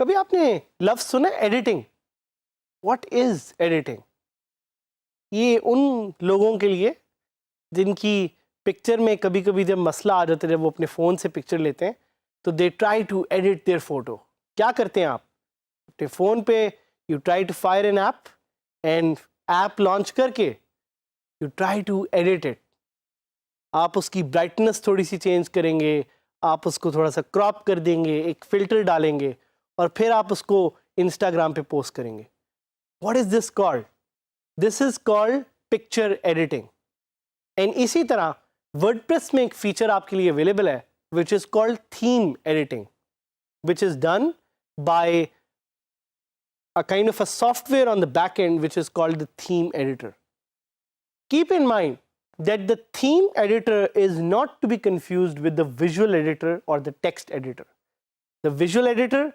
कभी आपने लफ्ज़ सुना एडिटिंग? What is editing? ये उन लोगों के लिए जिनकी पिक्चर में कभी कभी जब मसला आ जाता है, जब वो अपने फ़ोन से पिक्चर लेते हैं तो they try to edit their photo. क्या करते हैं आप अपने फ़ोन पे? You try to fire an app and app launch करके you try to edit it. आप उसकी ब्राइटनेस थोड़ी सी चेंज करेंगे, आप उसको थोड़ा सा क्रॉप कर देंगे, एक फ़िल्टर डालेंगे और फिर आप उसको इंस्टाग्राम पे पोस्ट करेंगे। What is this called? This is called picture editing. And इसी तरह वर्डप्रेस में एक फीचर आपके लिए अवेलेबल है which is called theme editing, which is done by a kind of a software on the back end which is called the theme editor. Keep in mind that the theme editor is not to be confused with the visual editor or the text editor. The visual editor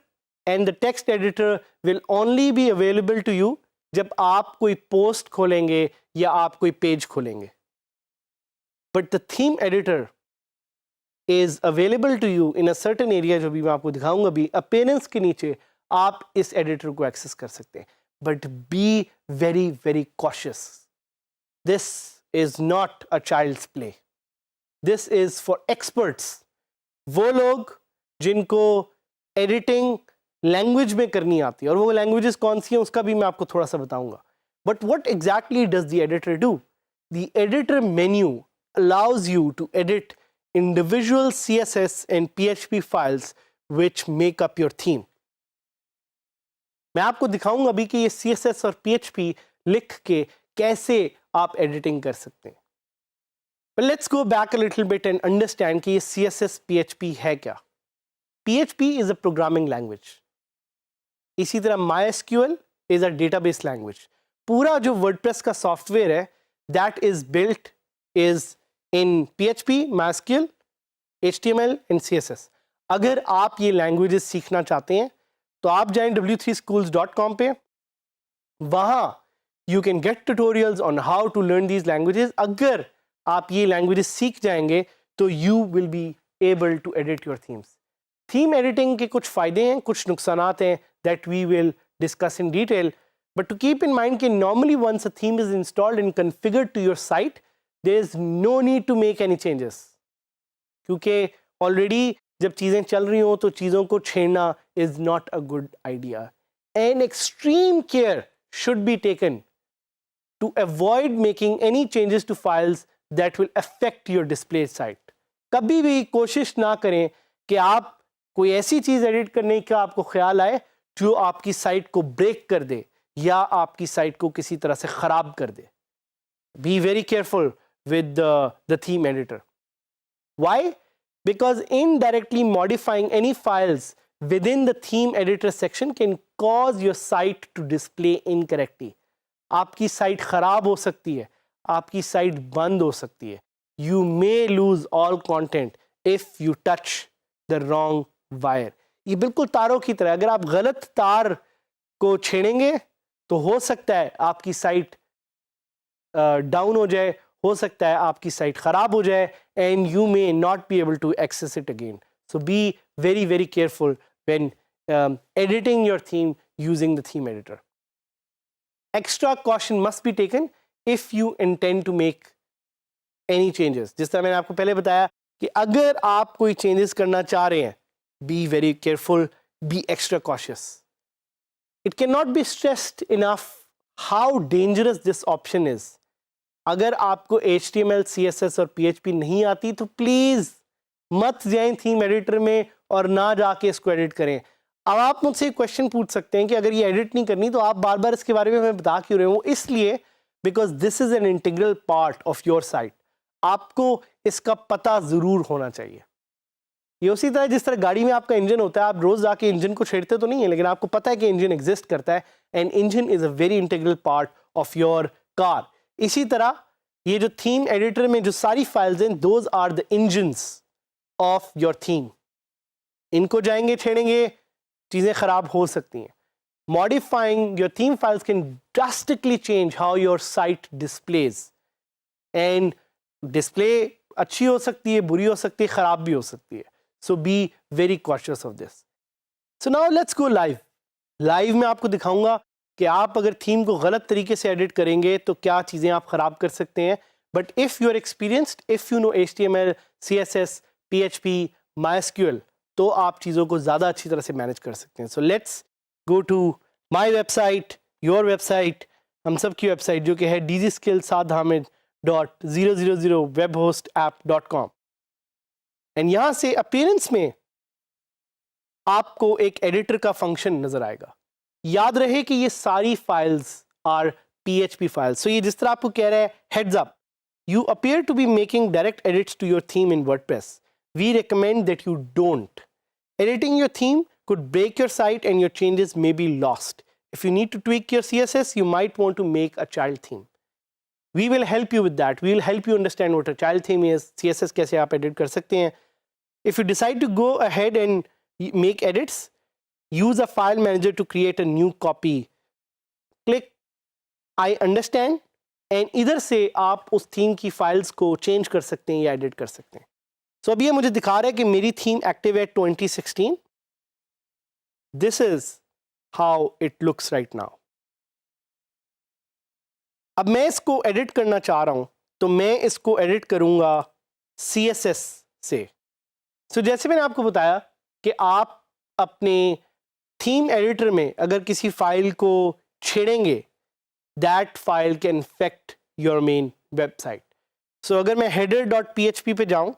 and the text editor will only be available to you जब आप कोई post खोलेंगे या आप कोई page खोलेंगे. But the theme editor is available to you in a certain area जो भी मैं आपको दिखाऊंगा भी. अपीयरेंस के नीचे आप इस एडिटर को एक्सेस कर सकते हैं. But be very very cautious. This is not a child's play. This is for experts. वो लोग जिनको एडिटिंग लैंग्वेज में करनी आती है, और वो लैंग्वेजेस कौन सी हैं उसका भी मैं आपको थोड़ा सा बताऊंगा. But what exactly does the editor do? The editor menu allows you to edit individual CSS and PHP files which make up your theme. मैं आपको दिखाऊंगा अभी कि ये CSS और PHP लिख के कैसे आप एडिटिंग कर सकते हैं. But let's go back a little bit and understand कि ये CSS PHP है क्या. PHP is a programming language. इसी तरह MySQL is a database language. पूरा जो WordPress का सॉफ्टवेयर है that is built is in PHP, MySQL, HTML and CSS. अगर आप ये लैंग्वेजेस सीखना चाहते हैं तो आप जाएं w3schools.com पे. वहाँ you can get tutorials on how to learn these languages. अगर आप ये लैंग्वेजेस सीख जाएंगे तो you will be able to edit your themes. Theme editing के कुछ फ़ायदे हैं, कुछ नुकसानात हैं that we will discuss in detail. But to keep in mind कि normally once a theme is installed and configured to your site, there is no need to make any changes. क्योंकि already जब चीज़ें चल रही हों तो चीज़ों को छेड़ना is not a good idea. And extreme care should be taken to avoid making any changes to files that will affect your display site. कभी भी कोशिश ना करें कि आप कोई ऐसी चीज़ एडिट करने का आपको ख्याल आए जो आपकी साइट को ब्रेक कर दे या आपकी साइट को किसी तरह से ख़राब कर दे. Be very careful with the theme editor. Why? Because indirectly modifying any files within the theme editor section can cause your site to display incorrectly. आपकी साइट ख़राब हो सकती है, आपकी साइट बंद हो सकती है. You may lose all content if you touch the wrong wire. ये बिल्कुल तारों की तरह, अगर आप गलत तार को छेड़ेंगे तो हो सकता है आपकी साइट डाउन हो जाए, हो सकता है आपकी साइट ख़राब हो जाए, and you may not be able to access it again. So be very very careful when editing your theme using the theme editor. Extra caution must be taken if you intend to make any changes. जिस तरह मैंने आपको पहले बताया कि अगर आप कोई changes करना चाह रहे हैं, be very careful, be extra cautious. It cannot be stressed enough how dangerous this option is. अगर आपको HTML, CSS और PHP नहीं आती तो प्लीज़ मत जाएं थीम एडिटर में और ना जाके इसको एडिट करें. अब आप मुझसे एक क्वेश्चन पूछ सकते हैं कि अगर ये एडिट नहीं करनी तो आप बार बार इसके बारे में मैं बता क्यों रहे हूँ. इसलिए because this is an integral part of your site. आपको इसका पता ज़रूर होना चाहिए. ये उसी तरह जिस तरह गाड़ी में आपका इंजन होता है, आप रोज़ जाके इंजन को छेड़ते तो नहीं है, लेकिन आपको पता है कि इंजन एग्जिस्ट करता है. And engine is a very integral part of your car. इसी तरह ये जो थीम एडिटर में जो सारी फाइल्स हैं, those are the engines of your theme. इनको जाएंगे छेड़ेंगे, चीज़ें ख़राब हो सकती हैं. Modifying your theme files can drastically change how your site displays. And display अच्छी हो सकती है, बुरी हो सकती है, ख़राब भी हो सकती है. So be very cautious of this. So now let's go live. Live में आपको दिखाऊंगा कि आप अगर थीम को गलत तरीके से एडिट करेंगे तो क्या चीज़ें आप ख़राब कर सकते हैं। But if you are experienced, if you know HTML, CSS, PHP, MySQL, तो आप चीज़ों को ज़्यादा अच्छी तरह से मैनेज कर सकते हैं। So let's go to my website, your website, हम सब की वेबसाइट जो कि है digiskills.000webhostapp.com। एंड यहाँ से अपीयरेंस में आपको एक एडिटर का फंक्शन नजर आएगा। याद रहे कि ये सारी फाइल्स आर PHP फाइल्स। सो ये जिस तरह आपको कह रहा है heads up, you appear to be making direct edits to your theme in WordPress. We recommend that you don't. Editing your theme could break your site and your changes may be lost. If you need to tweak your CSS, you might want to make a child theme. We will help you with that. We will help you understand what a child theme is, CSS कैसे आप edit कर सकते हैं. If you decide to go ahead and make edits, use a file manager to create a new copy. Click I understand. And इधर से आप उस theme की फाइल्स को चेंज कर सकते हैं या एडिट कर सकते हैं। सो अब ये मुझे दिखा रहा है कि मेरी थीम एक्टिव है 2016। This is how it looks right now. अब मैं इसको एडिट करना चाह रहा हूं तो मैं इसको एडिट करूंगा CSS से। सो जैसे मैंने आपको बताया कि आप अपने थीम एडिटर में अगर किसी फाइल को छेड़ेंगे, that file can affect your main website. So अगर मैं header.php पे जाऊं,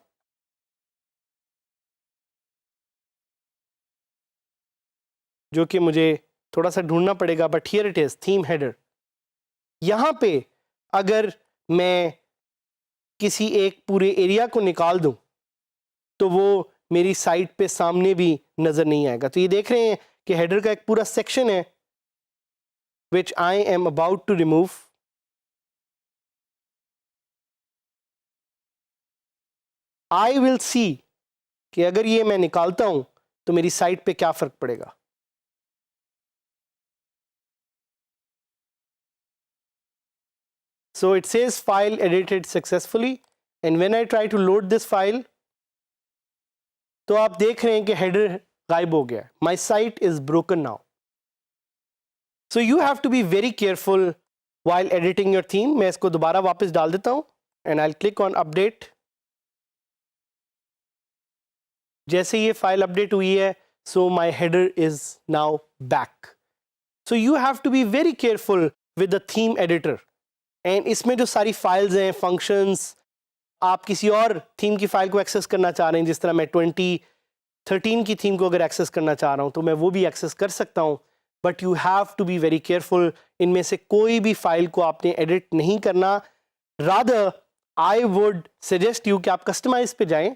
जो कि मुझे थोड़ा सा ढूंढना पड़ेगा, but here it is, theme header. यहां पे अगर मैं किसी एक पूरे एरिया को निकाल दूं तो वो मेरी साइट पे सामने भी नजर नहीं आएगा। तो ये देख रहे हैं कि हेडर का एक पूरा सेक्शन है which I am about to remove. I will see कि अगर ये मैं निकालता हूं तो मेरी साइट पे क्या फर्क पड़ेगा। So it says file edited successfully and when I try to load this file तो आप देख रहे हैं कि हेडर गायब हो गया। My site is broken now. So you have to be very careful while editing your theme. मैं इसको दोबारा वापस डाल देता हूं and I'll click on update. जैसे ये फाइल अपडेट हुई है, so my header is now back. So you have to be very careful with the theme editor. And इसमें जो सारी फाइल्स हैं, functions, आप किसी और थीम की फाइल को एक्सेस करना चाह रहे हैं, जिस तरह मैं 2013 की थीम को अगर एक्सेस करना चाह रहा हूं तो मैं वो भी एक्सेस कर सकता हूं। But you have to be very careful, इनमें से कोई भी फाइल को आपने एडिट नहीं करना। Rather I would suggest you कि आप कस्टमाइज पे जाएं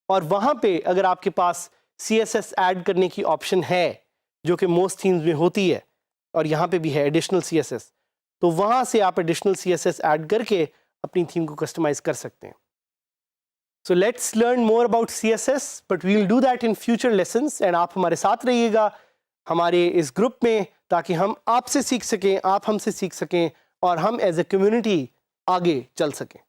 और वहां पे अगर आपके पास CSS ऐड करने की ऑप्शन है, जो कि मोस्ट थीम्स में होती है और यहाँ पे भी है एडिशनल CSS, तो वहां से आप एडिशनल CSS ऐड करके अपनी थीम को कस्टमाइज कर सकते हैं। So let's learn more about CSS, but we will do that in future lessons. And आप हमारे साथ रहिएगा हमारे इस ग्रुप में, ताकि हम आपसे सीख सकें, आप हमसे सीख सकें और हम एज ए कम्युनिटी आगे चल सकें।